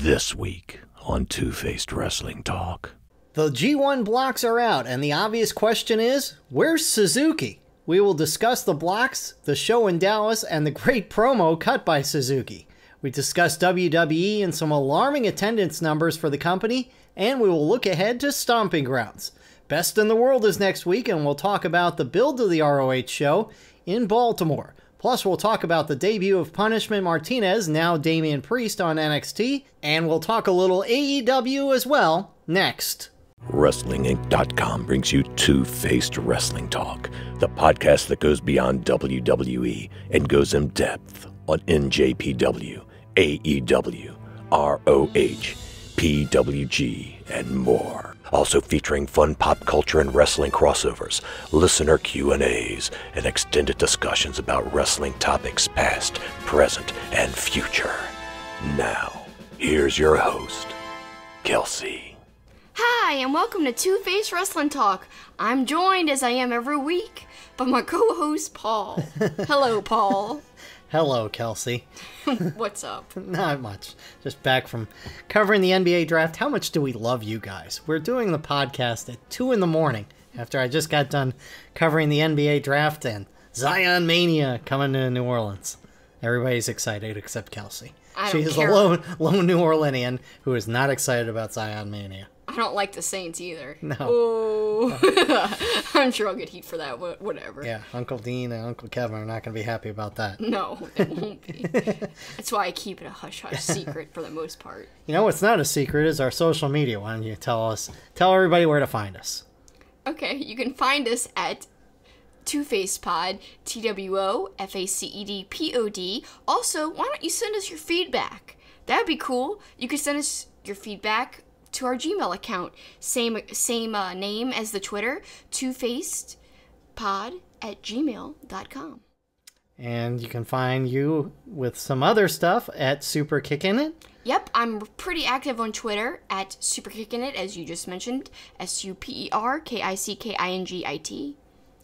This week on Two-Faced Wrestling Talk. The G1 blocks are out, and the obvious question is, where's Suzuki? We will discuss the blocks, the show in Dallas, and the great promo cut by Suzuki. We discuss WWE and some alarming attendance numbers for the company, and we will look ahead to Stomping Grounds. Best in the World is next week, and we'll talk about the build to the ROH show in Baltimore. Plus, we'll talk about the debut of Punishment Martinez, now Damien Priest, on NXT, and we'll talk a little AEW as well, next. WrestlingInc.com brings you Two-Faced Wrestling Talk, the podcast that goes beyond WWE and goes in depth on NJPW, AEW, ROH, PWG, and more. Also featuring fun pop culture and wrestling crossovers, listener Q&As, and extended discussions about wrestling topics past, present, and future. Now, here's your host, Kelsi. Hi, and welcome to Two-Faced Wrestling Talk. I'm joined, as I am every week, by my co-host, Paul. Hello, Paul. Hello, Kelsi. What's up? Not much. Just back from covering the NBA draft. How much do we love you guys? We're doing the podcast at 2 in the morning after I just got done covering the NBA draft and Zion Mania coming to New Orleans. Everybody's excited except Kelsi. She is a lone New Orleanian who is not excited about Zion Mania. I don't like the Saints either. No. Oh. I'm sure I'll get heat for that, whatever. Yeah, Uncle Dean and Uncle Kevin are not going to be happy about that. No, it won't be. That's why I keep it a hush-hush secret for the most part. You know what's not a secret is our social media. Why don't you tell everybody where to find us? Okay, you can find us at Two-Faced-Pod, TWOFACEDPOD. Also, why don't you send us your feedback? That'd be cool. You could send us your feedback to our Gmail account. Same name as the Twitter, twofacedpod@gmail.com. And you can find you with some other stuff at Super Kickin' It. Yep, I'm pretty active on Twitter at Super Kickin' It, as you just mentioned, SUPERKICKINGIT.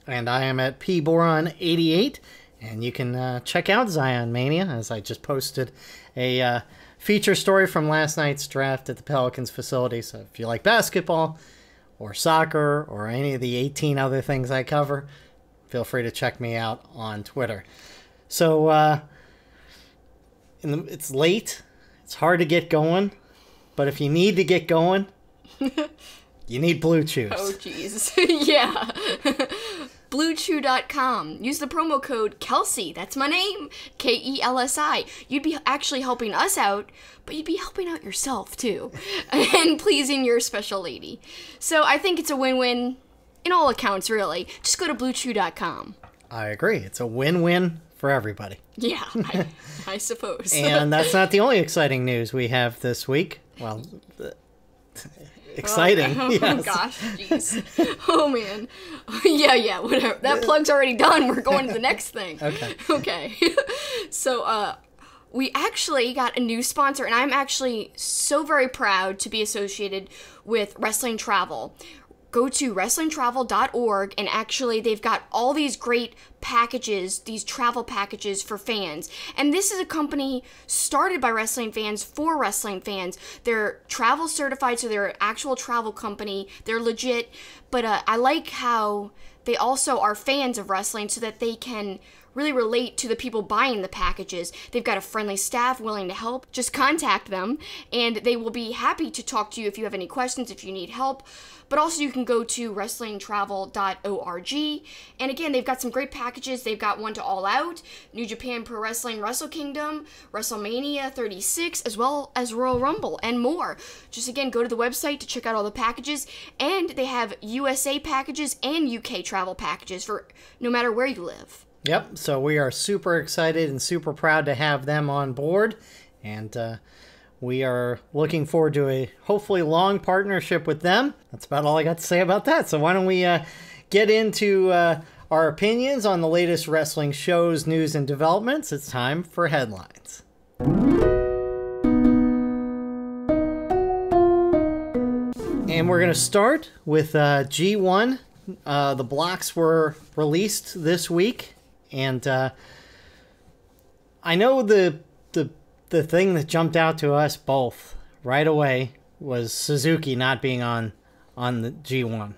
And I am at pboron88. And you can check out Zion Mania, as I just posted a feature story from last night's draft at the Pelicans facility. So if you like basketball or soccer or any of the 18 other things I cover, feel free to check me out on Twitter. So it's late. It's hard to get going. But if you need to get going, you need Blue Chews. Oh, jeez. Yeah. BlueChew.com. Use the promo code Kelsi. That's my name. KELSI. You'd be actually helping us out, but you'd be helping out yourself too, and pleasing your special lady. So I think it's a win-win in all accounts, really. Just go to BlueChew.com. I agree. It's a win-win for everybody. Yeah, I suppose. And that's not the only exciting news we have this week. Well, exciting. Oh, yes. Gosh, jeez. Oh, man. Yeah, whatever. That plug's already done. We're going to the next thing. Okay. So, we actually got a new sponsor, and I'm actually so very proud to be associated with Wrestling Travel. Go to WrestlingTravel.org, and actually they've got all these great packages, these travel packages for fans. And this is a company started by wrestling fans for wrestling fans. They're travel certified, so they're an actual travel company. They're legit, but I like how they also are fans of wrestling so that they can really relate to the people buying the packages. They've got a friendly staff willing to help. Just contact them, and they will be happy to talk to you if you have any questions, if you need help. But also you can go to WrestlingTravel.org. And again, they've got some great packages. They've got one to All Out, New Japan Pro Wrestling Wrestle Kingdom, WrestleMania 36, as well as Royal Rumble, and more. Just again, go to the website to check out all the packages. And they have USA packages and UK travel packages for no matter where you live. Yep, so we are super excited and super proud to have them on board. And we are looking forward to a hopefully long partnership with them. That's about all I got to say about that. So why don't we get into our opinions on the latest wrestling shows, news, and developments. It's time for headlines. And we're going to start with G1. The blocks were released this week. And I know the thing that jumped out to us both right away was Suzuki not being on the G1.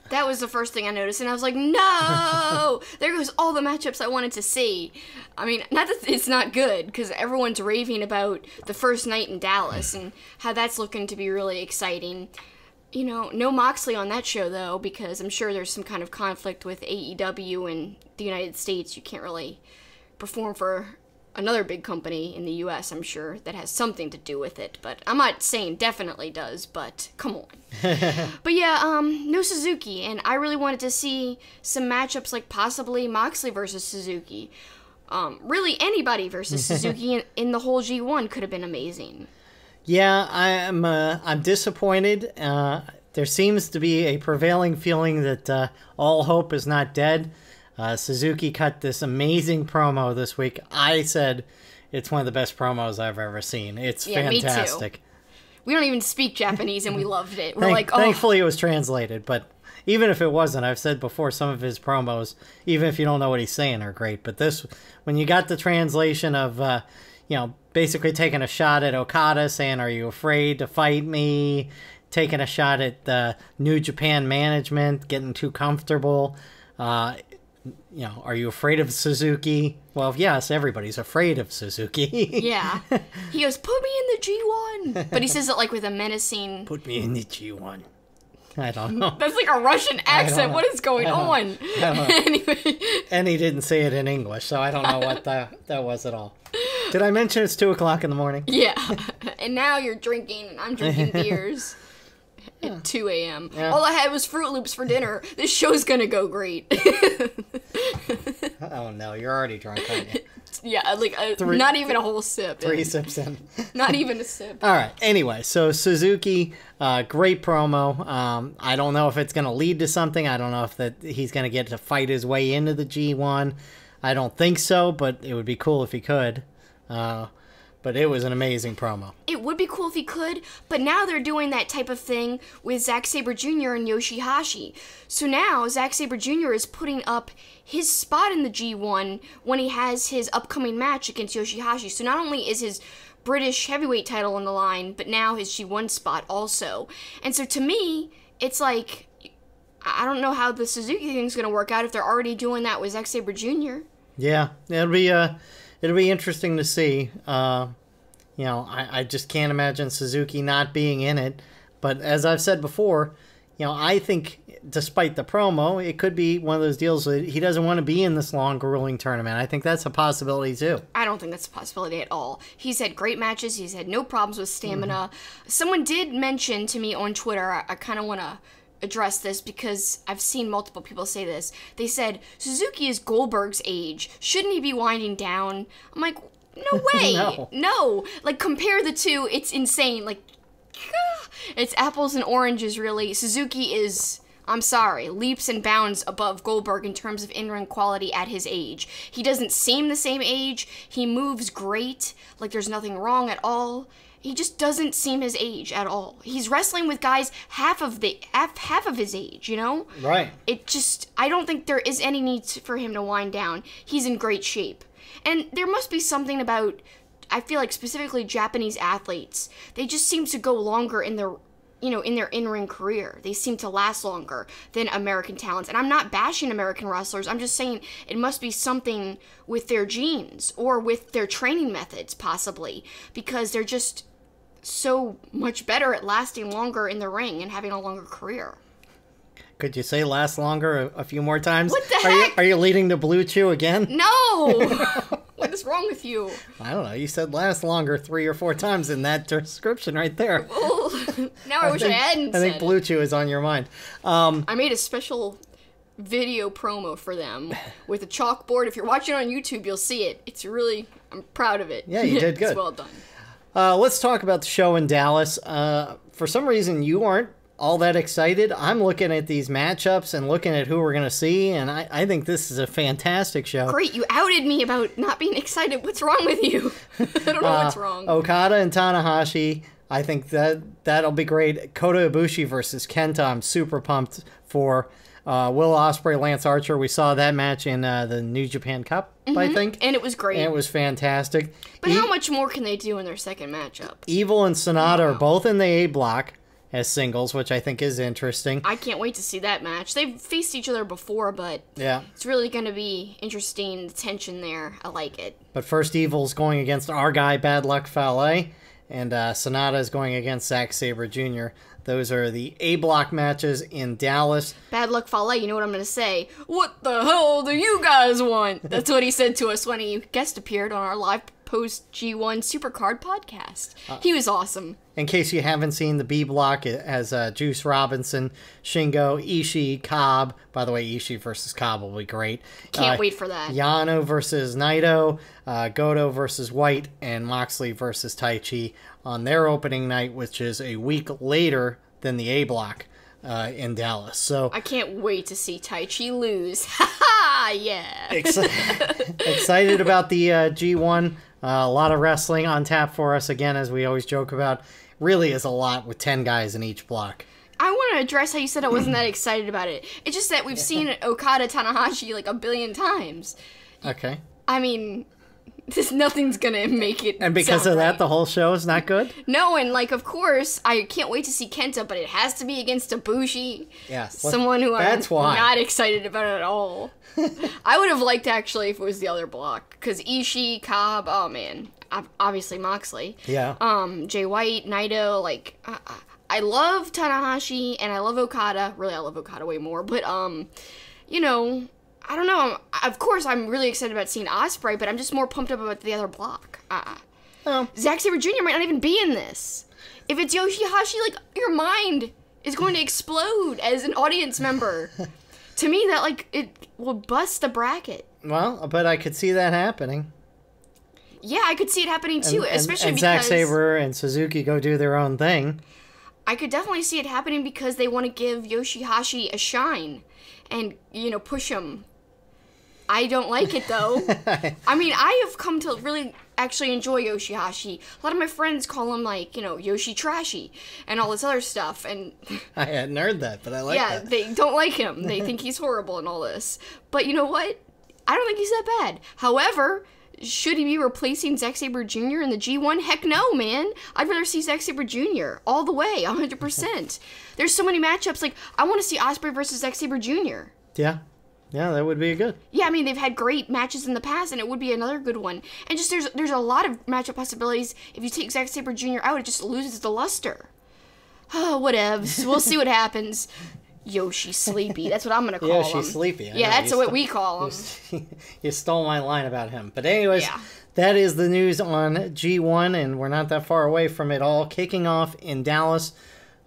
That was the first thing I noticed, and I was like, no! There goes all the matchups I wanted to see. I mean, not that it's not good, because everyone's raving about the first night in Dallas and how that's looking to be really exciting. You know, no Moxley on that show, though, because I'm sure there's some kind of conflict with AEW in the United States. You can't really perform for another big company in the U.S., I'm sure, that has something to do with it. But I'm not saying definitely does, but come on. But yeah, no Suzuki, and I really wanted to see some matchups like possibly Moxley versus Suzuki. Really, anybody versus Suzuki in the whole G1 could have been amazing. Yeah, I'm disappointed. There seems to be a prevailing feeling that all hope is not dead. Suzuki cut this amazing promo this week. I said it's one of the best promos I've ever seen. It's fantastic. Me too. We don't even speak Japanese and we loved it. We're like, oh. Thankfully it was translated, but even if it wasn't, I've said before, some of his promos, even if you don't know what he's saying, are great. But this, when you got the translation of, basically taking a shot at Okada, saying, "Are you afraid to fight me?" Taking a shot at the New Japan management, getting too comfortable. Are you afraid of Suzuki? Well, yes, everybody's afraid of Suzuki. Yeah. He goes, "Put me in the G1." But he says it like with a menacing... Put me in the G1. I don't know. That's like a Russian accent. What is going on? Anyway. And he didn't say it in English, so I don't know what that was at all. Did I mention it's 2 o'clock in the morning? Yeah. And now you're drinking, and I'm drinking beers. At 2 a.m. Yeah. All I had was Fruit Loops for dinner. This show's gonna go great. Oh no, you're already drunk, aren't you? Yeah, like not even a whole sip. 3 sips in. Not even a sip. All right. Anyway, so Suzuki, great promo. I don't know if it's gonna lead to something. I don't know if he's gonna get to fight his way into the G1. I don't think so, but it would be cool if he could. But it was an amazing promo. It would be cool if he could, but now they're doing that type of thing with Zack Sabre Jr. and Yoshihashi. So now Zack Sabre Jr. is putting up his spot in the G1 when he has his upcoming match against Yoshihashi. So not only is his British heavyweight title on the line, but now his G1 spot also. And so to me, it's like, I don't know how the Suzuki thing's going to work out if they're already doing that with Zack Sabre Jr. Yeah, it'll be interesting to see. I just can't imagine Suzuki not being in it. But as I've said before, I think despite the promo, it could be one of those deals that he doesn't want to be in this long, grueling tournament. I think that's a possibility too. I don't think that's a possibility at all. He's had great matches. He's had no problems with stamina. Someone did mention to me on Twitter, I kind of want to address this because I've seen multiple people say this. They said, Suzuki is Goldberg's age. Shouldn't he be winding down? I'm like, no way. No. Like, compare the two. It's insane. Like, it's apples and oranges, really. Suzuki is, I'm sorry, leaps and bounds above Goldberg in terms of in-ring quality at his age. He doesn't seem the same age. He moves great. Like, there's nothing wrong at all. He just doesn't seem his age at all. He's wrestling with guys half of his age, Right. It just, I don't think there is any need for him to wind down. He's in great shape. And there must be something about, I feel like specifically Japanese athletes, they just seem to go longer in their, in their in-ring career. They seem to last longer than American talents. And I'm not bashing American wrestlers. I'm just saying it must be something with their genes or with their training methods, possibly, because they're just so much better at lasting longer in the ring and having a longer career. Could you say last longer a few more times? What the heck? Are you leading to Blue Chew again? No! What is wrong with you? I don't know. You said last longer 3 or 4 times in that description right there. Well, now I wish I hadn't said I think Blue Chew is on your mind. I made a special video promo for them with a chalkboard. If you're watching on YouTube, you'll see it. It's really, I'm proud of it. Yeah, you did good. It's well done. Let's talk about the show in Dallas. For some reason, you aren't all that excited. I'm looking at these matchups and looking at who we're going to see, and I think this is a fantastic show. Great, you outed me about not being excited. What's wrong with you? I don't know what's wrong. Okada and Tanahashi, I think that'll be great. Kota Ibushi versus Kenta, I'm super pumped for. Will Ospreay, Lance Archer. We saw that match in the New Japan Cup, I think. And it was great. And it was fantastic. But how much more can they do in their second matchup? Evil and Sonata are both in the A block as singles, which I think is interesting. I can't wait to see that match. They've faced each other before, but it's really going to be interesting. The tension there. I like it. But first, Evil's going against our guy, Bad Luck Fale, and Sonata is going against Zack Sabre Jr. Those are the A block matches in Dallas. Bad Luck Fale, you know what I'm going to say? What the hell do you guys want? That's what he said to us when he guest appeared on our live post G1 Supercard podcast. He was awesome. In case you haven't seen the B block, it has Juice Robinson, Shingo, Ishii, Cobb. By the way, Ishii versus Cobb will be great. Can't wait for that. Yano versus Naito, Goto versus White, and Moxley versus Taichi on their opening night, which is a week later than the A block in Dallas. So I can't wait to see Taichi lose. Ha ha! Yeah. Excited about the G1. A lot of wrestling on tap for us again, as we always joke about. Really is a lot with 10 guys in each block. I want to address how you said I wasn't that excited about it. It's just that we've seen Okada Tanahashi like a billion times. Okay. I mean, nothing's gonna make it. And because of that, the whole show is not good? No, and like, of course, I can't wait to see Kenta, but it has to be against Ibushi. Yes. Someone who I'm not excited about at all. I would have liked, actually, if it was the other block. Because Ishii, Cobb, oh man. Obviously Moxley. Yeah. Jay White, Naito, like, I love Tanahashi, and I love Okada. Really, I love Okada way more. But, you know, I don't know. Of course, I'm really excited about seeing Ospreay, but I'm just more pumped up about the other block. Zack Sabre Jr. might not even be in this. If it's Yoshihashi, like, your mind is going to explode as an audience member. To me, that, like, it will bust the bracket. Well, but I could see that happening. Yeah, I could see it happening too, especially because Zack Sabre and Suzuki go do their own thing. I could definitely see it happening because they want to give Yoshihashi a shine and, you know, push him. I don't like it, though. I mean, I have come to really actually enjoy Yoshihashi. A lot of my friends call him, like, you know, Yoshi Trashy and all this other stuff. And I hadn't heard that, but I like that. Yeah, they don't like him. They think he's horrible and all this. But you know what? I don't think he's that bad. However, should he be replacing Zack Sabre Jr. in the G1? Heck no, man. I'd rather see Zack Sabre Jr. all the way, 100%. There's so many matchups. Like, I want to see Ospreay versus Zack Sabre Jr. Yeah. Yeah, that would be good. Yeah, I mean, they've had great matches in the past, and it would be another good one. And just there's a lot of matchup possibilities. If you take Zack Sabre Jr. out, it just loses the luster. Oh, whatevs. We'll see what happens. Yoshi Sleepy. That's what I'm going to call him. Yoshi Sleepy. Yeah, that's what we call him. You stole my line about him. But anyways, that is the news on G1, and we're not that far away from it all kicking off in Dallas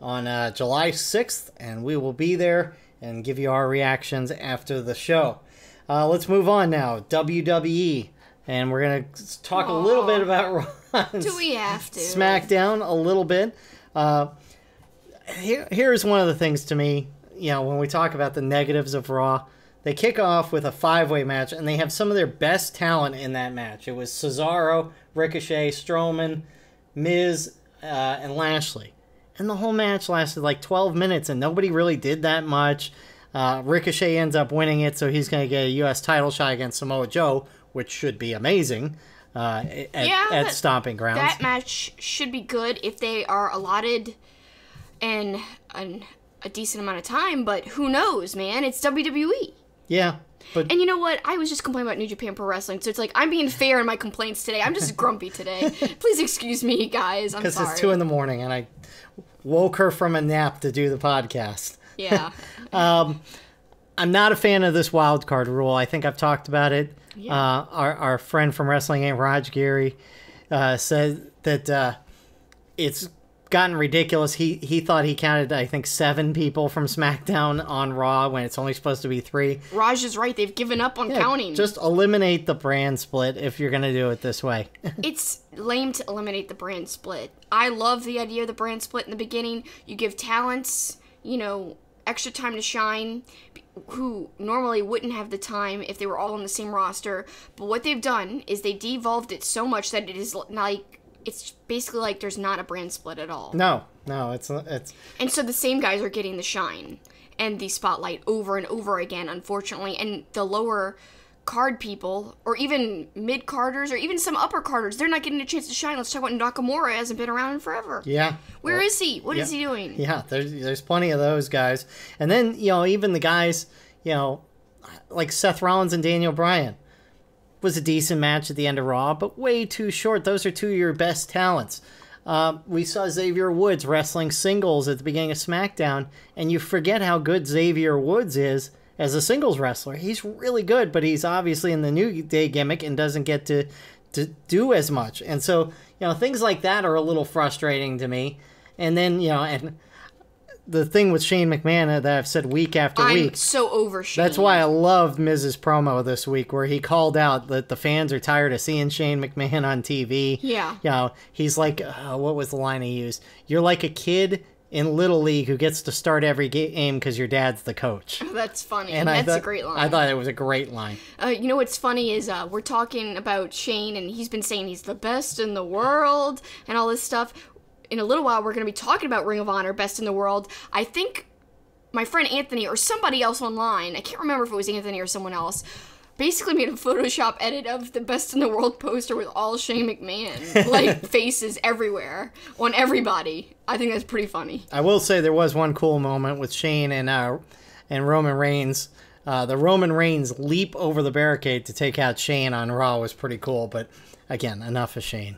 on July 6th, and we will be there and give you our reactions after the show. Let's move on now. WWE, and we're going to talk a little bit about Raw. Do we have to? SmackDown a little bit. Here's one of the things to me. You know, when we talk about the negatives of Raw, they kick off with a 5-way match, and they have some of their best talent in that match. It was Cesaro, Ricochet, Strowman, Miz, and Lashley. And the whole match lasted like 12 minutes, and nobody really did that much. Ricochet ends up winning it, so he's going to get a U.S. title shot against Samoa Joe, which should be amazing at Stomping Grounds. That match should be good if they are allotted a decent amount of time, but who knows, man? It's WWE. Yeah. And you know what? I was just complaining about New Japan Pro Wrestling, so it's like, I'm being fair in my complaints today. I'm just grumpy today. Please excuse me, guys. I'm sorry. Because it's 2 a.m, and I woke her from a nap to do the podcast. Yeah. I'm not a fan of this wild card rule. I think I've talked about it. Yeah. Our friend from Wrestling Ain't Raj Gary said that it's gotten ridiculous. He thought he counted, I think, 7 people from SmackDown on Raw when it's only supposed to be 3. Raj is right. They've given up on counting. Just eliminate the brand split if you're going to do it this way. It's lame to eliminate the brand split. I love the idea of the brand split in the beginning. You give talents, you know, extra time to shine who normally wouldn't have the time if they were all on the same roster. But what they've done is they devolved it so much that it is like it's basically like there's not a brand split at all. No, it's. And so the same guys are getting the shine and the spotlight over and over again, unfortunately. And the lower card people, or even mid-carders, or even some upper carders, they're not getting a chance to shine. Let's talk about Nakamura. Hasn't been around in forever. Yeah. Where is he? What is he doing? Yeah, there's plenty of those guys. And then, even the guys, like Seth Rollins and Daniel Bryan. Was a decent match at the end of Raw, but way too short. Those are two of your best talents. We saw Xavier Woods wrestling singles at the beginning of SmackDown, and you forget how good Xavier Woods is as a singles wrestler. He's really good, but he's obviously in the New Day gimmick and doesn't get to do as much. And so, things like that are a little frustrating to me. And then, and the thing with Shane McMahon that I've said week after week. I'm so over Shane. That's why I loved Miz's promo this week, where he called out that the fans are tired of seeing Shane McMahon on TV. Yeah. He's like, what was the line he used? You're like a kid in Little League who gets to start every game because your dad's the coach. That's funny. And that's a great line. I thought it was a great line. What's funny is we're talking about Shane, and he's been saying he's the best in the world and all this stuff. In a little while, we're going to be talking about Ring of Honor, Best in the World. I think my friend Anthony or somebody else online, I can't remember if it was Anthony or someone else, basically made a Photoshop edit of the Best in the World poster with all Shane McMahon, like, faces everywhere on everybody. I think that's pretty funny. I will say there was one cool moment with Shane and Roman Reigns. The Roman Reigns leap over the barricade to take out Shane on Raw was pretty cool, but again, enough of Shane.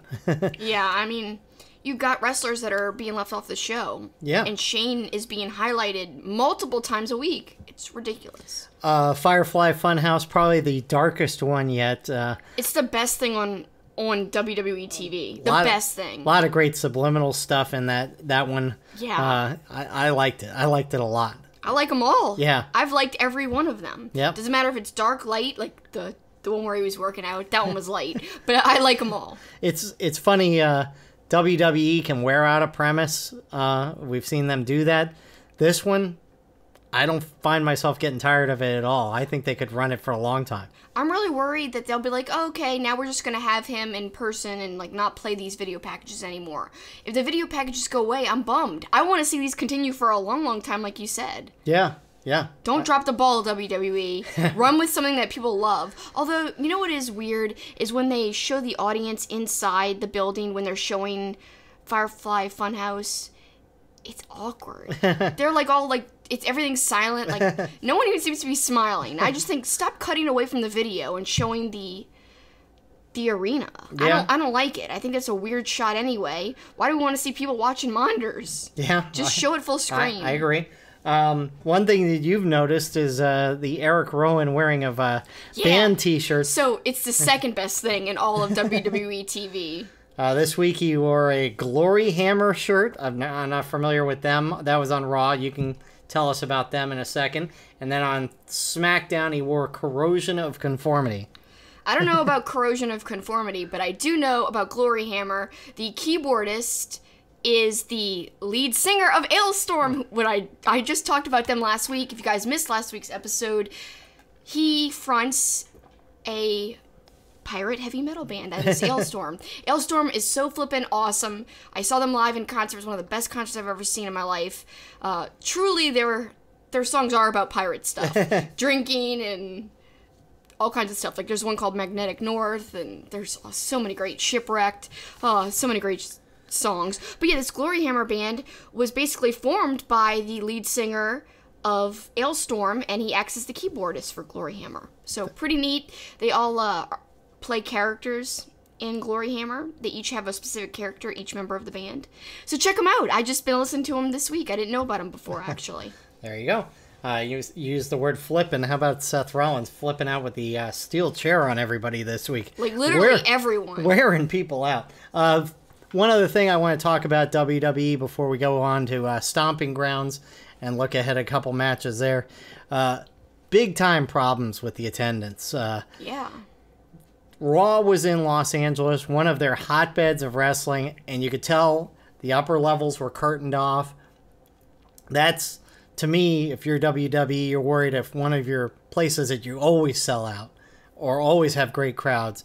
Yeah, I mean, you've got wrestlers that are being left off the show. Yeah. And Shane is being highlighted multiple times a week. It's ridiculous. Firefly Funhouse, probably the darkest one yet. It's the best thing on WWE TV. The best thing. A lot of great subliminal stuff in that one. Yeah. I liked it. I liked it a lot. I like them all. Yeah. I've liked every one of them. Yep. Doesn't matter if it's dark, light, like the one where he was working out. That one was light. But I like them all. It's funny. WWE can wear out a premise. We've seen them do that. This one, I don't find myself getting tired of it at all. I think they could run it for a long time. I'm really worried that they'll be like, oh, okay, now we're just going to have him in person and like not play these video packages anymore. If the video packages go away, I'm bummed. I want to see these continue for a long, long time, like you said. Yeah. Don't drop the ball, WWE. Run with something that people love. Although, you know what is weird is when they show the audience inside the building when they're showing Firefly Funhouse. It's awkward. They're like all like, everything's silent. Like no one even seems to be smiling. I just think stop cutting away from the video and showing the arena. Yeah. I don't like it. I think that's a weird shot anyway. Why do we want to see people watching monitors? Yeah. Just show it full screen. I agree. One thing that you've noticed is the Eric Rowan wearing of band t-shirts. So it's the second best thing in all of WWE TV. This week he wore a Glory Hammer shirt. I'm not familiar with them. That was on Raw. You can tell us about them in a second. And then on SmackDown he wore Corrosion of Conformity. I don't know about Corrosion of Conformity, but I do know about Glory Hammer. The keyboardist is the lead singer of Ailstorm. When I just talked about them last week. If you guys missed last week's episode, he fronts a pirate heavy metal band that is Ailstorm. Ailstorm is so flippin' awesome. I saw them live in concert. It was one of the best concerts I've ever seen in my life. Truly, their songs are about pirate stuff. Drinking and all kinds of stuff. Like there's one called Magnetic North, and there's so many great Shipwrecked. So many great songs. But yeah, this Glory Hammer band was basically formed by the lead singer of Ailstorm, and he acts as the keyboardist for Glory Hammer. So pretty neat. They all play characters in Glory Hammer. They each have a specific character, each member of the band. So check them out. I just been listening to them this week. I didn't know about them before, actually. There you go. You used the word flipping. How about Seth Rollins flipping out with the steel chair on everybody this week? Like literally everyone. Wearing people out. One other thing I want to talk about WWE before we go on to Stomping Grounds and look ahead a couple matches there. Big time problems with the attendance. Yeah. Raw was in Los Angeles, one of their hotbeds of wrestling, and you could tell the upper levels were curtained off. That's, to me, if you're WWE, you're worried if one of your places that you always sell out or always have great crowds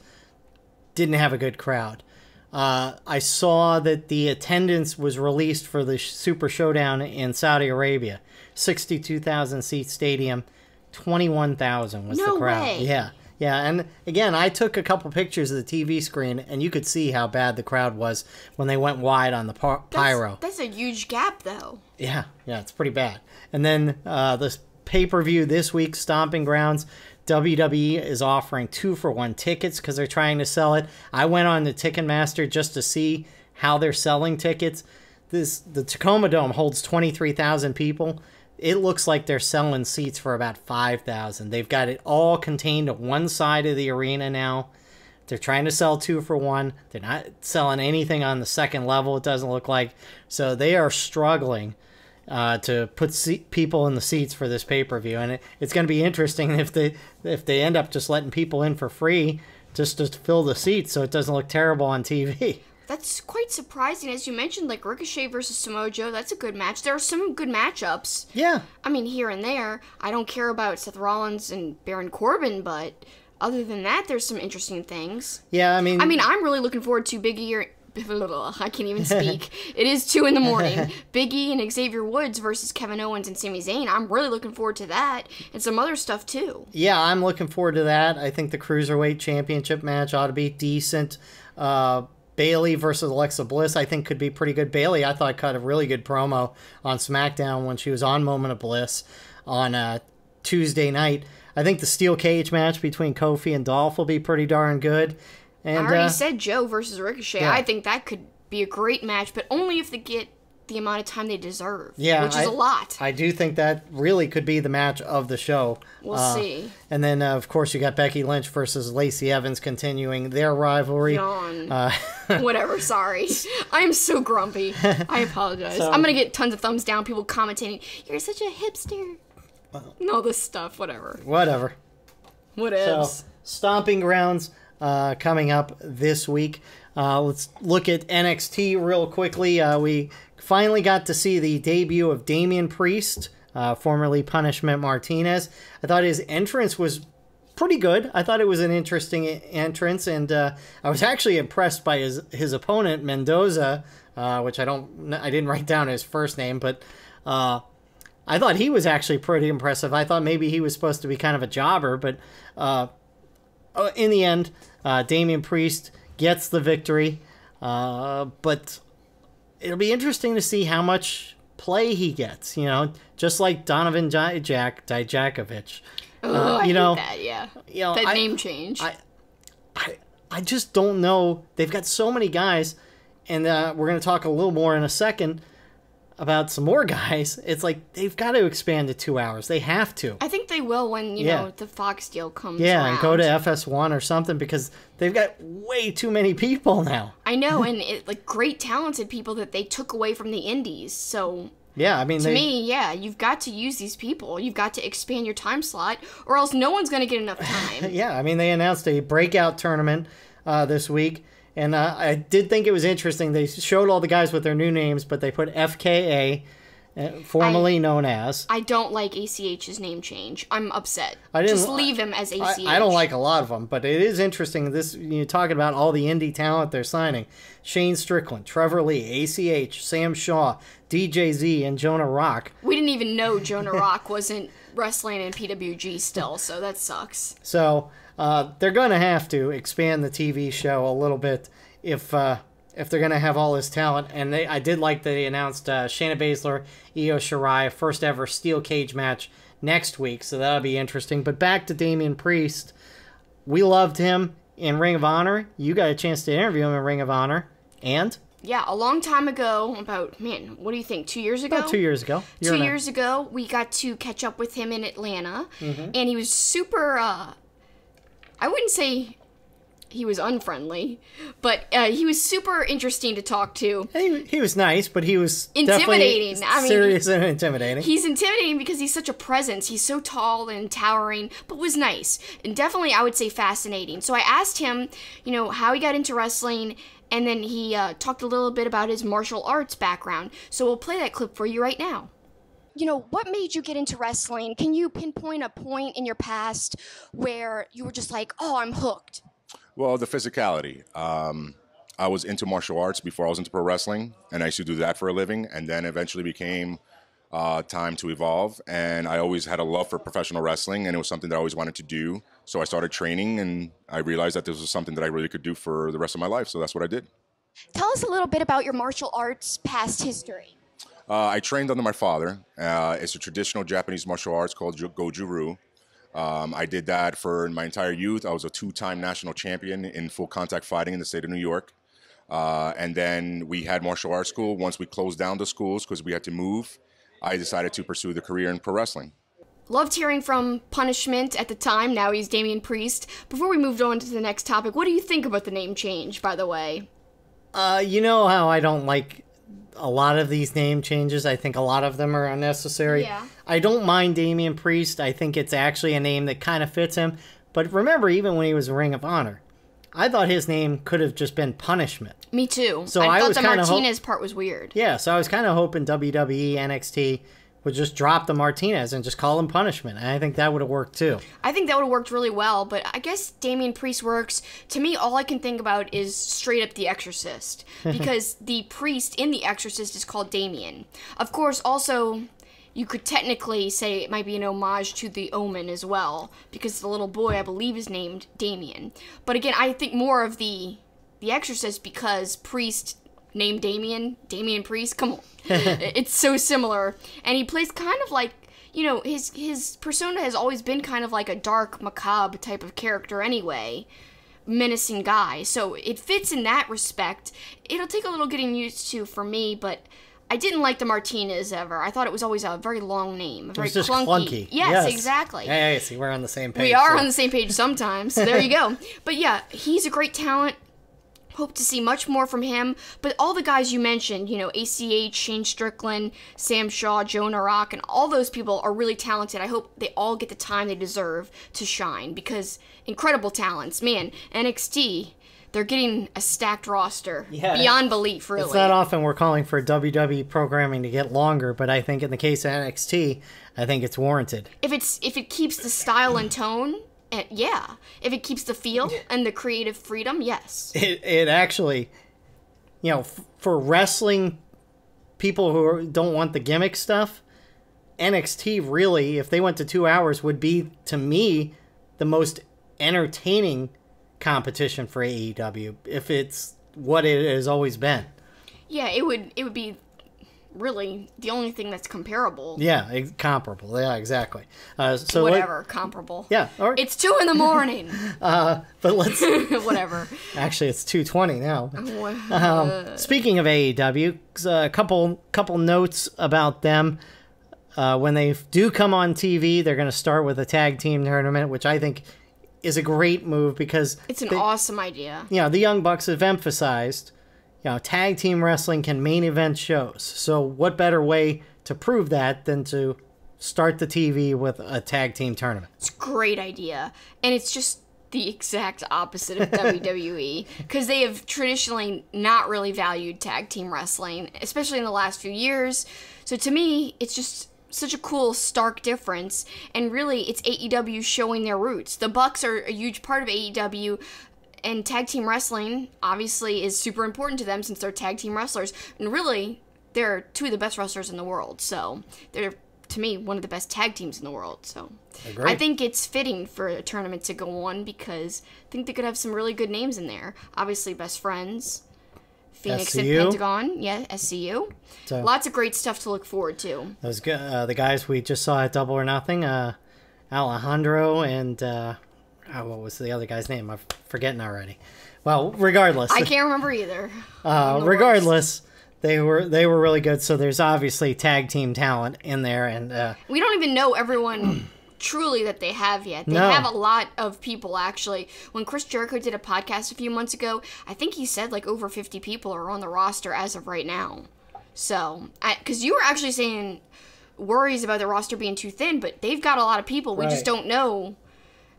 didn't have a good crowd. I saw that the attendance was released for the Super Showdown in Saudi Arabia. 62,000 seat stadium, 21,000 was the crowd. Way. Yeah. Yeah, and again, I took a couple pictures of the TV screen, and you could see how bad the crowd was when they went wide on the pyro. That's a huge gap, though. Yeah, it's pretty bad. And then this pay-per-view this week, Stomping Grounds, WWE is offering 2-for-1 tickets because they're trying to sell it. I went on the Ticketmaster just to see how they're selling tickets. The Tacoma Dome holds 23,000 people. It looks like they're selling seats for about 5,000. They've got it all contained to one side of the arena now. They're trying to sell 2-for-1. They're not selling anything on the second level, it doesn't look like. So they are struggling to put people in the seats for this pay-per-view. And it's going to be interesting if they end up just letting people in for free just to fill the seats so it doesn't look terrible on TV. That's quite surprising. As you mentioned, like Ricochet versus Samoa Joe, that's a good match. There are some good matchups. Yeah. I mean, here and there. I don't care about Seth Rollins and Baron Corbin, but other than that, there's some interesting things. Yeah, I mean, I'm really looking forward to Big E. I can't even speak. It is 2 a.m. Big E and Xavier Woods versus Kevin Owens and Sami Zayn. I'm really looking forward to that, and some other stuff too. Yeah, I'm looking forward to that. I think the Cruiserweight Championship match ought to be decent. Bayley versus Alexa Bliss, I think, could be pretty good. Bayley, I thought, cut a really good promo on SmackDown when she was on Moment of Bliss on Tuesday night. I think the steel cage match between Kofi and Dolph will be pretty darn good. And, I already said Joe versus Ricochet. Yeah. I think that could be a great match, but only if they get the amount of time they deserve, which is a lot. I do think that really could be the match of the show. We'll see. And then, of course, you got Becky Lynch versus Lacey Evans continuing their rivalry. Yawn. Whatever, sorry. I'm so grumpy. I apologize. I'm going to get tons of thumbs down, people commenting, "You're such a hipster." And all this stuff, whatever. Whatever. Whatevs. So, Stomping Grounds coming up this week. Let's look at NXT real quickly. We finally got to see the debut of Damien Priest, formerly Punishment Martinez. I thought his entrance was pretty good. I thought it was an interesting entrance, and I was actually impressed by his opponent, Mendoza, which I didn't write down his first name, but I thought he was actually pretty impressive. I thought maybe he was supposed to be kind of a jobber, but in the end, Damien Priest gets the victory, but it'll be interesting to see how much play he gets, just like Donovan Dijakovic. I hate that, yeah. That name change. I just don't know. They've got so many guys, and we're going to talk a little more in a second about some more guys. It's like they've got to expand to 2 hours. They have to. I think they will when, the Fox deal comes around. Yeah, and go to FS1 or something, because they've got way too many people now. I know, and great talented people that they took away from the indies. So yeah, I mean, you've got to use these people. You've got to expand your time slot, or else no one's going to get enough time. Yeah, I mean, they announced a breakout tournament this week. And I did think it was interesting. They showed all the guys with their new names, but they put FKA, formerly known as. I don't like ACH's name change. I'm upset. Just leave him as ACH. I don't like a lot of them, but it is interesting. You're talking about all the indie talent they're signing. Shane Strickland, Trevor Lee, ACH, Sam Shaw, DJZ, and Jonah Rock. We didn't even know Jonah Rock wasn't wrestling in PWG still, so that sucks. So they're going to have to expand the TV show a little bit if they're going to have all this talent. And I did like that they announced Shayna Baszler, Io Shirai, first ever steel cage match next week, so that'll be interesting. But back to Damien Priest. We loved him in Ring of Honor. You got a chance to interview him in Ring of Honor. And? Yeah, a long time ago, what do you think, 2 years ago? About 2 years ago. 2 years ago, we got to catch up with him in Atlanta, and he was super, I wouldn't say he was unfriendly, but he was super interesting to talk to. He was nice, but he was intimidating. Serious and intimidating. He's intimidating because he's such a presence. He's so tall and towering, but was nice. And definitely, I would say, fascinating. So I asked him, how he got into wrestling, and then he talked a little bit about his martial arts background. So we'll play that clip for you right now. What made you get into wrestling? Can you pinpoint a point in your past where you were just like, oh, I'm hooked? Well, the physicality. I was into martial arts before I was into pro wrestling, and I used to do that for a living, and then eventually became time to evolve. And I always had a love for professional wrestling, and it was something that I always wanted to do. So I started training, and I realized that this was something that I really could do for the rest of my life. So that's what I did. Tell us a little bit about your martial arts past history. I trained under my father. It's a traditional Japanese martial arts called Goju-Ryu. I did that for my entire youth. I was a 2-time national champion in full contact fighting in the state of New York. And then we had martial arts school. Once we closed down the schools because we had to move, I decided to pursue the career in pro wrestling. Loved hearing from Punishment at the time. Now he's Damien Priest. Before we moved on to the next topic, what do you think about the name change, by the way? You know how I don't like a lot of these name changes. I think a lot of them are unnecessary. Yeah. I don't mind Damien Priest. I think it's actually a name that kind of fits him. But remember, even when he was Ring of Honor, I thought his name could have just been Punishment. Me too. So I thought was the kinda Martinez part was weird. Yeah, so I was kind of hoping WWE, NXT would just drop the Martinez and just call him Punishment. And I think that would have worked too. I think that would have worked really well, but I guess Damien Priest works. To me, all I can think about is straight up The Exorcist, because the priest in The Exorcist is called Damien. Of course, also, you could technically say it might be an homage to The Omen as well, because the little boy, I believe, is named Damien. But again, I think more of The Exorcist because Priest named Damien Priest, come on. It's so similar. And he plays kind of like, you know, his persona has always been kind of like a dark, macabre type of character anyway. Menacing guy. So it fits in that respect. It'll take a little getting used to for me, but I didn't like the Martinez ever. I thought it was always a very long name. Very just clunky. Yes, exactly. Hey, see, we're on the same page. We are on the same page sometimes. So there you go. But yeah, he's a great talent. Hope to see much more from him. But all the guys you mentioned, you know, ACH, Shane Strickland, Sam Shaw, Jonah Rock, and all those people are really talented. I hope they all get the time they deserve to shine because incredible talents. Man, NXT, they're getting a stacked roster. Yeah, beyond belief, really. It's not often we're calling for WWE programming to get longer, but I think in the case of NXT, I think it's warranted. If it keeps the style and tone, yeah. If it keeps the feel and the creative freedom, yes. It actually, you know, for wrestling people who don't want the gimmick stuff, NXT really, if they went to 2 hours, would be, to me, the most entertaining competition for AEW, if it's what it has always been. Yeah, it would be really the only thing that's comparable. Yeah, comparable. Yeah, exactly. So whatever, comparable. Yeah. Or, it's 2 a.m. But let's... Whatever. Actually, it's 2:20 now. Speaking of AEW, a couple notes about them. When they do come on TV, they're going to start with a tag team tournament, which I think is a great move because... It's an awesome idea. You know, the Young Bucks have emphasized... You know, tag team wrestling can main event shows. So what better way to prove that than to start the TV with a tag team tournament? It's a great idea. And it's just the exact opposite of WWE. Because they have traditionally not really valued tag team wrestling, especially in the last few years. So to me, it's just such a cool, stark difference. And really, it's AEW showing their roots. The Bucks are a huge part of AEW. And tag team wrestling, obviously, is super important to them since they're tag team wrestlers. And really, they're 2 of the best wrestlers in the world. So, they're, to me, one of the best tag teams in the world. So, I think it's fitting for a tournament to go on because I think they could have some really good names in there. Obviously, Best Friends, Phoenix SCU. And Pentagon. Yeah, SCU. So, lots of great stuff to look forward to. Those the guys we just saw at Double or Nothing, Alejandro and... what was the other guy's name? I'm forgetting already. Well, regardless. I can't remember either. Regardless, they were really good. So there's obviously tag team talent in there, and we don't even know everyone truly that they have yet. They have a lot of people actually. When Chris Jericho did a podcast a few months ago, I think he said like over 50 people are on the roster as of right now. So, because you were actually saying worries about the roster being too thin, but they've got a lot of people. We just don't know.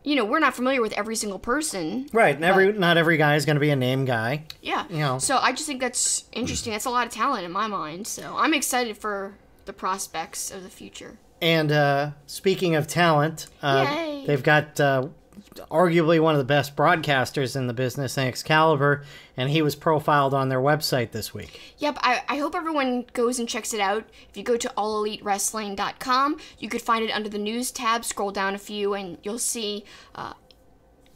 You know, we're not familiar with every single person. Right. Not every guy is going to be a name guy. Yeah. You know. So I just think that's interesting. That's a lot of talent in my mind. So I'm excited for the prospects of the future. And speaking of talent, they've got arguably one of the best broadcasters in the business in Excalibur, and he was profiled on their website this week. Yep, I hope everyone goes and checks it out. If you go to allelitewrestling.com, you could find it under the news tab, scroll down a few, and you'll see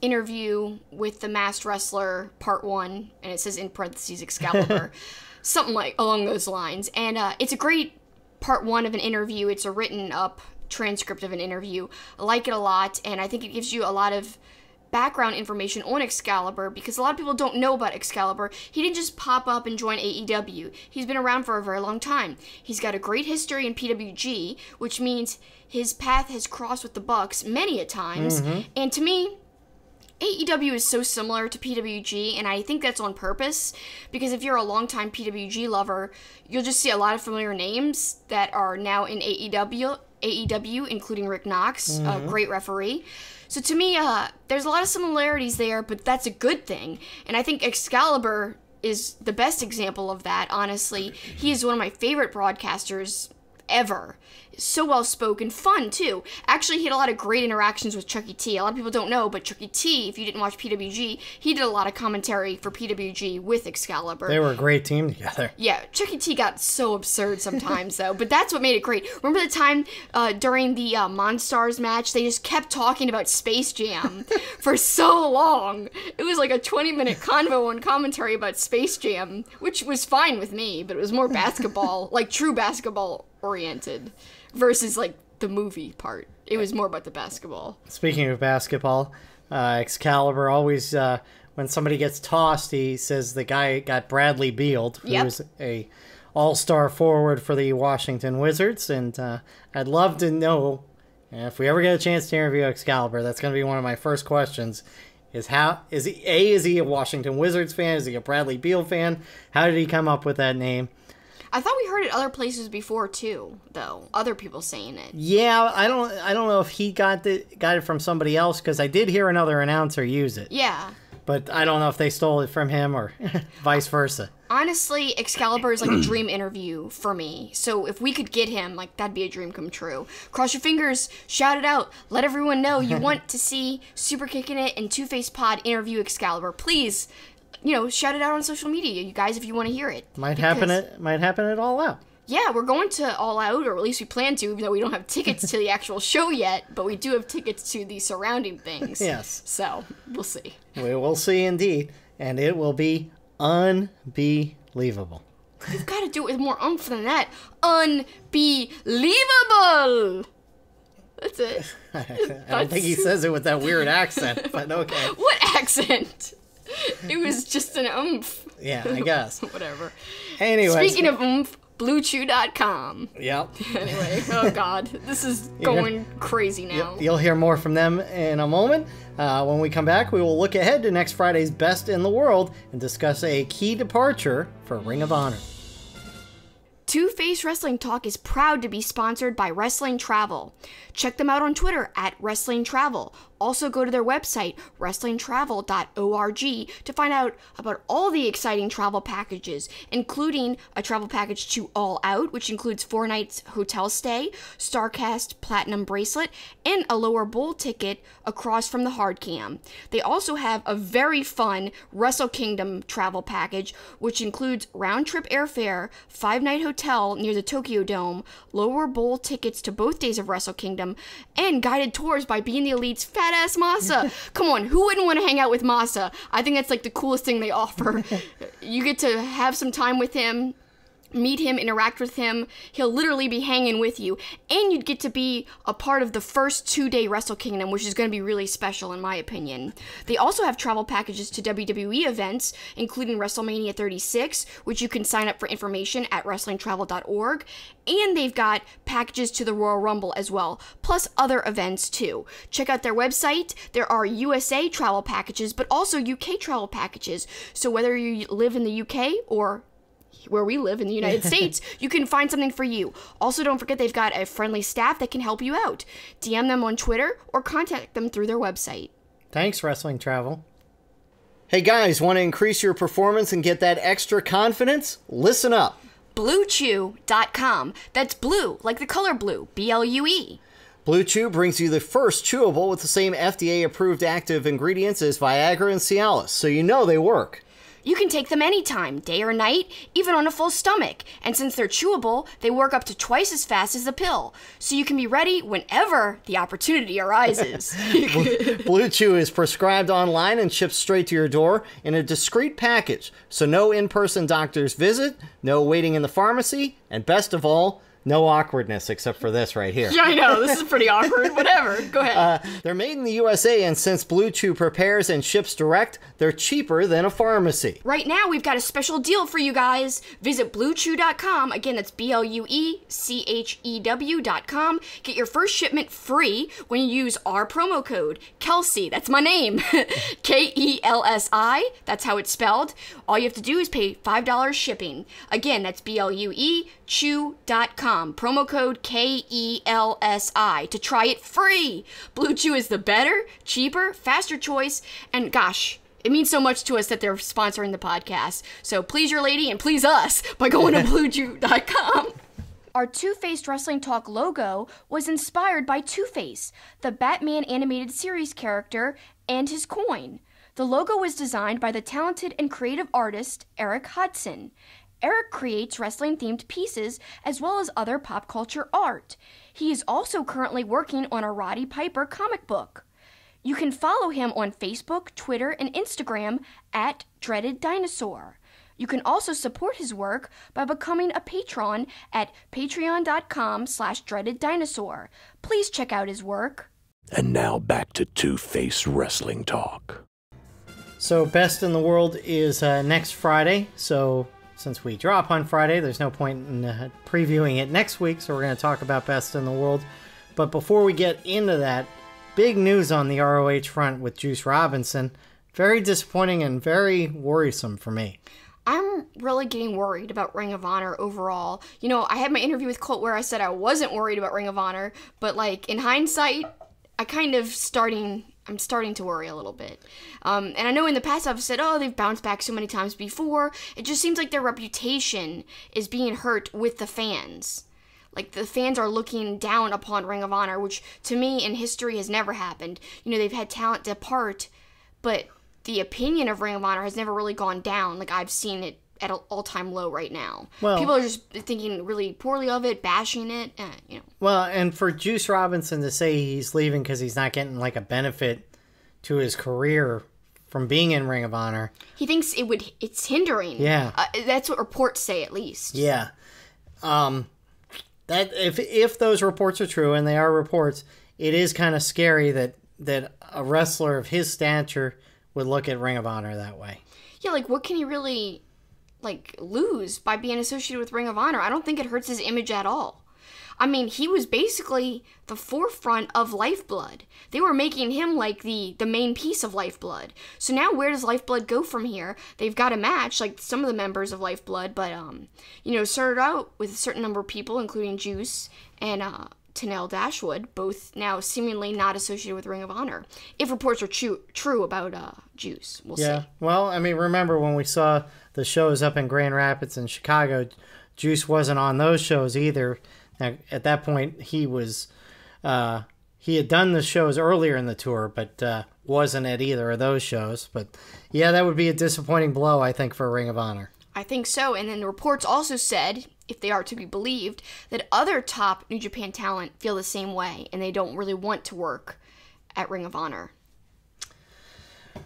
interview with the masked wrestler part 1, and it says in parentheses Excalibur. Something like along those lines. And it's a great part 1 of an interview. It's a written up transcript of an interview. I like it a lot, and I think it gives you a lot of background information on Excalibur, because a lot of people don't know about Excalibur. He didn't just pop up and join AEW. He's been around for a very long time. He's got a great history in PWG, which means his path has crossed with the Bucks many a times. And to me, AEW is so similar to PWG, and I think that's on purpose, because if you're a longtime PWG lover, you'll just see a lot of familiar names that are now in AEW, including Rick Knox, a great referee. So to me, there's a lot of similarities there, but that's a good thing. And I think Excalibur is the best example of that, honestly. He is one of my favorite broadcasters ever. So well spoken, fun too. Actually, he had a lot of great interactions with Chucky T. A lot of people don't know, but Chucky T, if you didn't watch PWG, he did a lot of commentary for PWG with Excalibur. They were a great team together. Yeah, Chucky T got so absurd sometimes though, but that's what made it great. Remember the time during the Monstars match, they just kept talking about Space Jam for so long. It was like a 20-minute convo on commentary about Space Jam, which was fine with me, but it was more basketball, like true basketball oriented, versus like the movie part. It was more about the basketball. Speaking of basketball, Excalibur always, when somebody gets tossed, he says the guy got Bradley Beal, who was a all-star forward for the Washington Wizards, and I'd love to know, if we ever get a chance to interview Excalibur, that's going to be one of my first questions, is he a Washington Wizards fan? Is he a Bradley Beal fan? How did he come up with that name? I thought we heard it other places before too, though. Other people saying it. Yeah, I don't know if he got it from somebody else, because I did hear another announcer use it. Yeah. But I don't know if they stole it from him or vice versa. Honestly, Excalibur is like a dream interview for me. So if we could get him, like, that'd be a dream come true. Cross your fingers, shout it out, let everyone know you want to see Super Kickin' It and Two-Face Pod interview Excalibur. Please, shout it out on social media, you guys, if you want to hear it. Might happen at All Out. Yeah, we're going to All Out, or at least we plan to, even though we don't have tickets to the actual show yet, but we do have tickets to the surrounding things. Yes. So, we'll see. We will see indeed, and it will be unbelievable. You've got to do it with more oomph than that. Unbelievable! That's it. I don't think he says it with that weird accent, but okay. What accent? It was just an oomph. Yeah, I guess. Whatever. Anyway. Speaking of oomph, BlueChew.com. Yep. Anyway, oh God, this is going crazy now. You'll hear more from them in a moment. When we come back, we will look ahead to next Friday's Best in the World and discuss a key departure for Ring of Honor. Two-Face Wrestling Talk is proud to be sponsored by Wrestling Travel. Check them out on Twitter at Wrestling Travel. Also go to their website, wrestlingtravel.org, to find out about all the exciting travel packages, including a travel package to All Out, which includes 4 nights hotel stay, StarCast Platinum Bracelet, and a lower bowl ticket across from the hard cam. They also have a very fun Wrestle Kingdom travel package, which includes round-trip airfare, 5-night hotel near the Tokyo Dome, lower bowl tickets to both days of Wrestle Kingdom, and guided tours by Being the Elite's fat-ass Masa. Come on, who wouldn't want to hang out with Masa? I think that's like the coolest thing they offer. You get to have some time with him, meet him, interact with him. He'll literally be hanging with you. And you'd get to be a part of the first 2-day Wrestle Kingdom, which is going to be really special in my opinion. They also have travel packages to WWE events, including WrestleMania 36, which you can sign up for information at wrestlingtravel.org. And they've got packages to the Royal Rumble as well, plus other events too. Check out their website. There are USA travel packages, but also UK travel packages. So whether you live in the UK or where we live in the United States, you can find something for you. Also, don't forget they've got a friendly staff that can help you out. DM them on Twitter or contact them through their website. Thanks, Wrestling Travel. Hey guys, want to increase your performance and get that extra confidence? Listen up. BlueChew.com. That's blue, like the color blue, BLUE. Blue Chew brings you the first chewable with the same FDA-approved active ingredients as Viagra and Cialis, so you know they work. You can take them anytime, day or night, even on a full stomach. And since they're chewable, they work up to twice as fast as a pill. So you can be ready whenever the opportunity arises. Blue Chew is prescribed online and shipped straight to your door in a discreet package. So no in-person doctor's visit, no waiting in the pharmacy, and best of all, no awkwardness except for this right here. Yeah, I know. This is pretty awkward. Whatever. Go ahead. They're made in the USA, and since Blue Chew prepares and ships direct, they're cheaper than a pharmacy. Right now, we've got a special deal for you guys. Visit BlueChew.com. Again, that's BlueChew.com. Get your first shipment free when you use our promo code, Kelsi. That's my name. Kelsi. That's how it's spelled. All you have to do is pay $5 shipping. Again, that's BlueChew.com. Promo code KELSI to try it free. Blue Chew is the better, cheaper, faster choice, and gosh, it means so much to us that they're sponsoring the podcast. So please your lady and please us by going to BlueChew.com. Our Two-Faced Wrestling Talk logo was inspired by Two-Face, the Batman animated series character, and his coin. The logo was designed by the talented and creative artist Eric Hudson. Eric creates wrestling-themed pieces as well as other pop culture art. He is also currently working on a Roddy Piper comic book. You can follow him on Facebook, Twitter, and Instagram at Dreaded Dinosaur. You can also support his work by becoming a patron at patreon.com/Dreaded Dinosaur. Please check out his work. And now back to Two-Face Wrestling Talk. So Best in the World is next Friday, so since we drop on Friday, there's no point in previewing it next week, so we're going to talk about Best in the World. But before we get into that, big news on the ROH front with Juice Robinson. Very disappointing and very worrisome for me. I'm really getting worried about Ring of Honor overall. You know, I had my interview with Colt where I said I wasn't worried about Ring of Honor, but like in hindsight, I'm starting to worry a little bit. And I know in the past I've said, oh, they've bounced back so many times before. It just seems like their reputation is being hurt with the fans. Like, the fans are looking down upon Ring of Honor, which to me in history has never happened. You know, they've had talent depart, but the opinion of Ring of Honor has never really gone down. Like, I've seen it at an all-time low right now. Well, people are just thinking really poorly of it, bashing it, you know. Well, and for Juice Robinson to say he's leaving because he's not getting, like, a benefit to his career from being in Ring of Honor. He thinks it's hindering. Yeah. That's what reports say, at least. Yeah. That if those reports are true, and they are reports, it is kind of scary that a wrestler of his stature would look at Ring of Honor that way. Yeah, like, what can he really, like, lose by being associated with Ring of Honor? I don't think it hurts his image at all. I mean, he was basically the forefront of Lifeblood. They were making him like the main piece of Lifeblood. So now where does Lifeblood go from here? They've got a match, like some of the members of Lifeblood, but, you know, started out with a certain number of people, including Juice and Tenille Dashwood, both now seemingly not associated with Ring of Honor. If reports are true about Juice, we'll see. Yeah, well, I mean, remember when we saw the shows up in Grand Rapids and Chicago, Juice wasn't on those shows either. Now, at that point, he had done the shows earlier in the tour, but wasn't at either of those shows. But yeah, that would be a disappointing blow, I think, for Ring of Honor. I think so. And then the reports also said, if they are to be believed, that other top New Japan talent feel the same way, and they don't really want to work at Ring of Honor.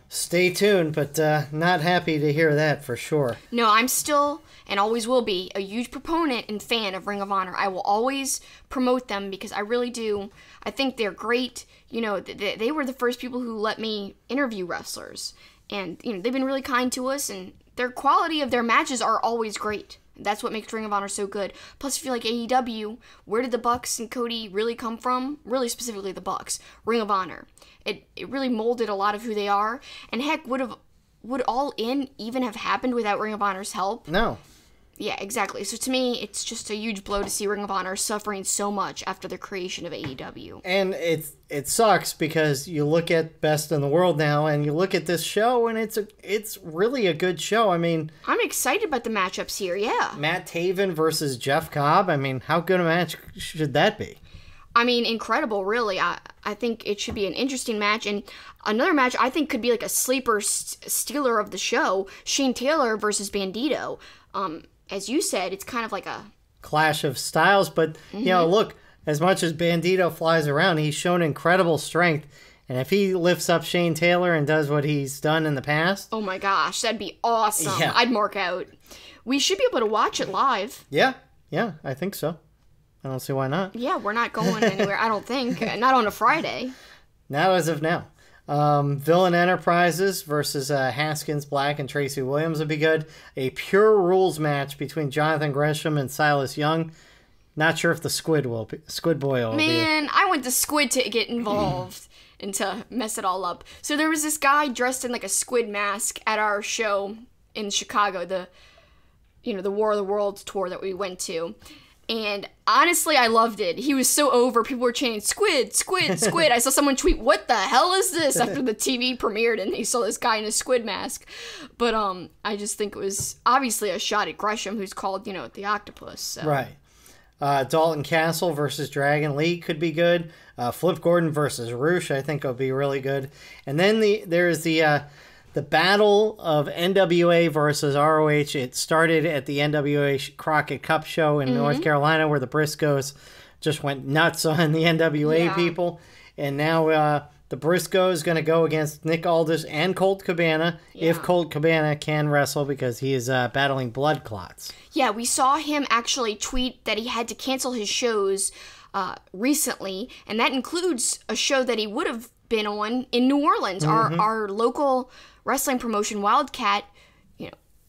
Stay tuned, but not happy to hear that for sure. No, I'm still, and always will be, a huge proponent and fan of Ring of Honor. I will always promote them because I really do. I think they're great. You know, they were the first people who let me interview wrestlers. And, you know, they've been really kind to us, and their quality of their matches are always great. That's what makes Ring of Honor so good. Plus, I feel like AEW, where did the Bucks and Cody really come from? Really specifically the Bucks. Ring of Honor. It really molded a lot of who they are. And heck, would All In even have happened without Ring of Honor's help? No. Yeah, exactly. So to me, it's just a huge blow to see Ring of Honor suffering so much after the creation of AEW. And it sucks because you look at Best in the World now, and you look at this show, and it's really a good show. I mean, I'm excited about the matchups here. Yeah. Matt Taven versus Jeff Cobb. I mean, how good a match should that be? I mean, incredible, really. I think it should be an interesting match. And another match I think could be like a sleeper stealer of the show, Shane Taylor versus Bandido. As you said, it's kind of like a clash of styles. But, you know, look, as much as Bandido flies around, he's shown incredible strength. And if he lifts up Shane Taylor and does what he's done in the past... Oh my gosh, that'd be awesome. Yeah. I'd mark out. We should be able to watch it live. Yeah, I think so. I don't see why not. Yeah, we're not going anywhere, I don't think. Not on a Friday. Not as of now. Villain Enterprises versus Haskins Black and Tracy Williams would be good. A pure rules match between Jonathan Gresham and Silas Young. Not sure if the Squid Boy will be. Man, I went to Squid to get involved and to mess it all up. So there was this guy dressed in like a squid mask at our show in Chicago, the War of the Worlds tour that we went to. And honestly, I loved it. He was so over. People were chanting, "Squid, squid, squid." I saw someone tweet, "What the hell is this?" after the TV premiered and they saw this guy in a squid mask. But I just think it was obviously a shot at Gresham, who's called, the octopus. So. Right. Dalton Castle versus Dragon Lee could be good. Flip Gordon versus Roosh, I think, will be really good. And then there's the battle of NWA versus ROH. It started at the NWA Crockett Cup show in North Carolina, where the Briscoes just went nuts on the NWA people. And now the Briscoe is going to go against Nick Aldis and Colt Cabana, if Colt Cabana can wrestle, because he is battling blood clots. Yeah, we saw him actually tweet that he had to cancel his shows recently, and that includes a show that he would have been on in New Orleans. Our local wrestling promotion, Wildcat,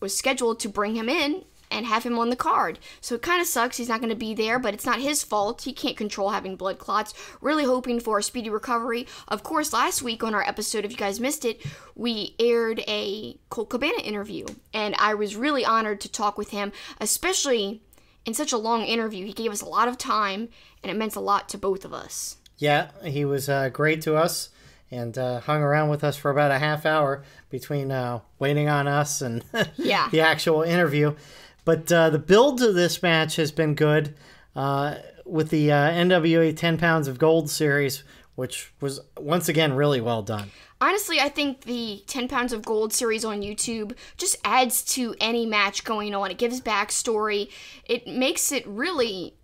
was scheduled to bring him in and have him on the card. So it kind of sucks he's not going to be there, but it's not his fault. He can't control having blood clots. Really hoping for a speedy recovery. Of course, last week on our episode, if you guys missed it, we aired a Colt Cabana interview, and I was really honored to talk with him, especially in such a long interview. He gave us a lot of time, and it meant a lot to both of us. Yeah, he was great to us and hung around with us for about a half hour between waiting on us and the actual interview. But the build to this match has been good with the NWA 10 Pounds of Gold series, which was, once again, really well done. Honestly, I think the 10 Pounds of Gold series on YouTube just adds to any match going on. It gives backstory. It makes it really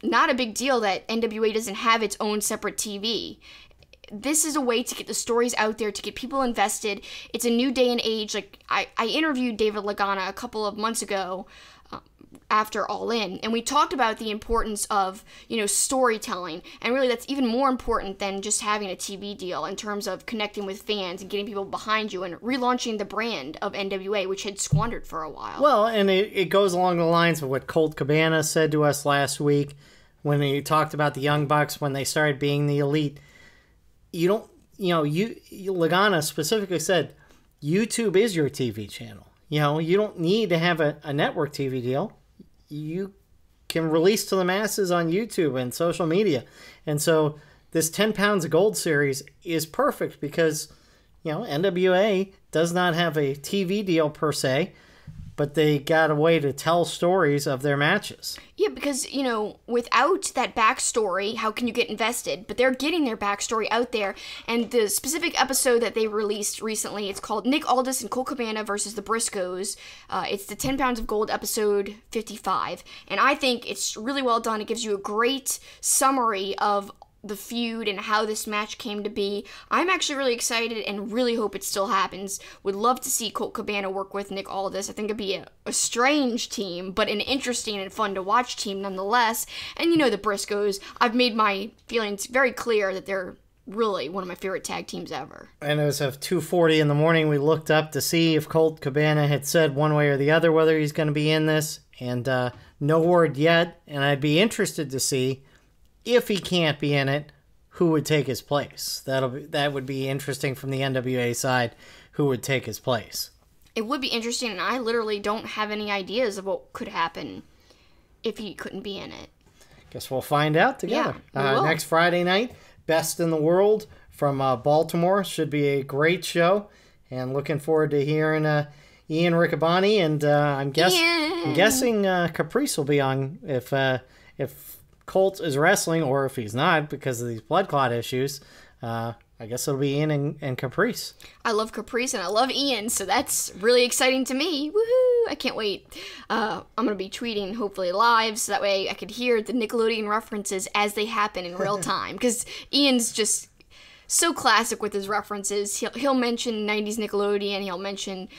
not a big deal that NWA doesn't have its own separate TV. This is a way to get the stories out there, to get people invested. It's a new day and age. Like, I interviewed David Lagana a couple of months ago after All In, and we talked about the importance of, storytelling. And really, that's even more important than just having a TV deal in terms of connecting with fans and getting people behind you and relaunching the brand of NWA, which had squandered for a while. Well, and it goes along the lines of what Colt Cabana said to us last week when he talked about the Young Bucks when they started being the Elite. Lagana specifically said, YouTube is your TV channel. You don't need to have a network TV deal. You can release to the masses on YouTube and social media. And so this 10 Pounds of Gold series is perfect because, NWA does not have a TV deal per se, but they got a way to tell stories of their matches. Yeah, because, without that backstory, how can you get invested? But they're getting their backstory out there. And the specific episode that they released recently, it's called Nick Aldis and Colt Cabana versus the Briscoes. It's the 10 Pounds of Gold episode 55. And I think it's really well done. It gives you a great summary of the feud and how this match came to be. I'm actually really excited and really hope it still happens. Would love to see Colt Cabana work with Nick Aldis. I think it'd be a strange team, but an interesting and fun to watch team nonetheless. And the Briscoes, I've made my feelings very clear that they're really one of my favorite tag teams ever. And as of 2:40 in the morning, we looked up to see if Colt Cabana had said one way or the other whether he's going to be in this, and no word yet. And I'd be interested to see, if he can't be in it, who would take his place. That would be interesting from the NWA side, who would take his place. It would be interesting, and I literally don't have any ideas of what could happen if he couldn't be in it. Guess we'll find out together. Yeah, next Friday night, Best in the World from Baltimore. Should be a great show, and looking forward to hearing Ian Riccaboni, and I'm guessing Caprice will be on if Colt is wrestling, or if he's not because of these blood clot issues, I guess it'll be Ian and Caprice. I love Caprice and I love Ian, so that's really exciting to me. Woohoo! I can't wait. I'm going to be tweeting, hopefully live, so that way I could hear the Nickelodeon references as they happen in real time. Because Ian's just so classic with his references. He'll mention 90s Nickelodeon, he'll mention,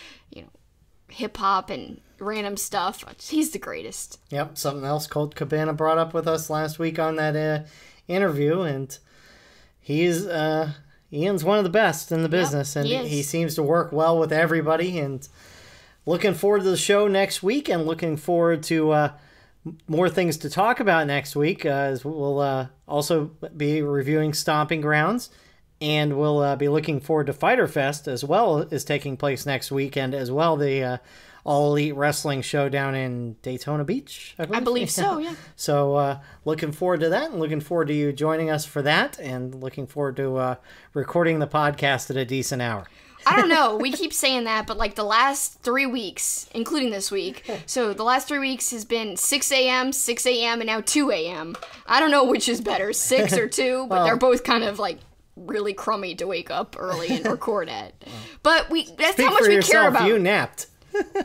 hip-hop and random stuff. He's the greatest. Yep, something else Colt Cabana brought up with us last week on that interview, and he's... Ian's one of the best in the business, and he seems to work well with everybody, and looking forward to the show next week, and looking forward to more things to talk about next week, as we'll also be reviewing Stomping Grounds, and we'll be looking forward to Fyter Fest, as well as taking place next week, and as well the All Elite Wrestling show down in Daytona Beach, I believe so, yeah. So looking forward to that, and looking forward to you joining us for that, and looking forward to recording the podcast at a decent hour. I don't know. We keep saying that, but the last 3 weeks, including this week, so the last 3 weeks has been 6 a.m., 6 a.m., and now 2 a.m. I don't know which is better, 6 or 2, but they're both kind of really crummy to wake up early and record at. But that's how much we care about. You napped.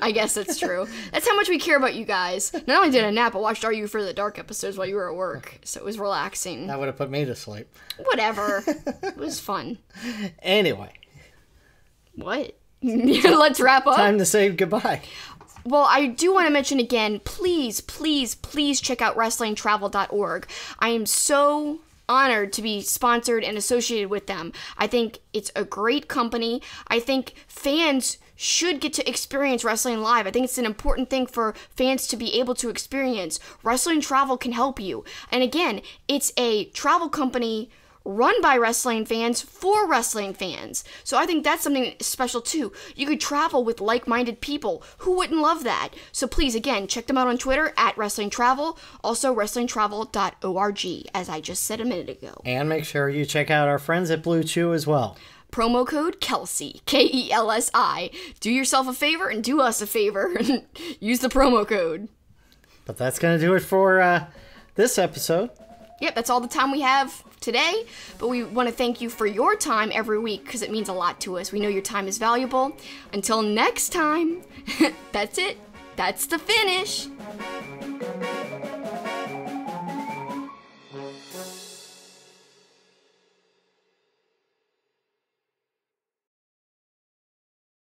I guess that's true. That's how much we care about you guys. Not only did I nap, I watched Are You Afraid of the Dark episodes while you were at work, so it was relaxing. That would have put me to sleep. Whatever. It was fun. Anyway. What? Let's wrap up. Time to say goodbye. Well, I do want to mention again, please, please, please check out WrestlingTravel.org. I am so honored to be sponsored and associated with them. I think it's a great company. I think fans should get to experience wrestling live. I think it's an important thing for fans to be able to experience. Wrestling Travel can help you. And again, it's a travel company run by wrestling fans for wrestling fans. So I think that's something special too. You could travel with like-minded people. Who wouldn't love that? So please, again, check them out on Twitter at Wrestling Travel, also WrestlingTravel.org, as I just said a minute ago. And make sure you check out our friends at Blue Chew as well. Promo code Kelsi, Kelsi. Do yourself a favor and do us a favor and use the promo code. But that's going to do it for this episode. Yep, that's all the time we have today, but we want to thank you for your time every week because it means a lot to us. We know your time is valuable. Until next time, that's it. That's the finish.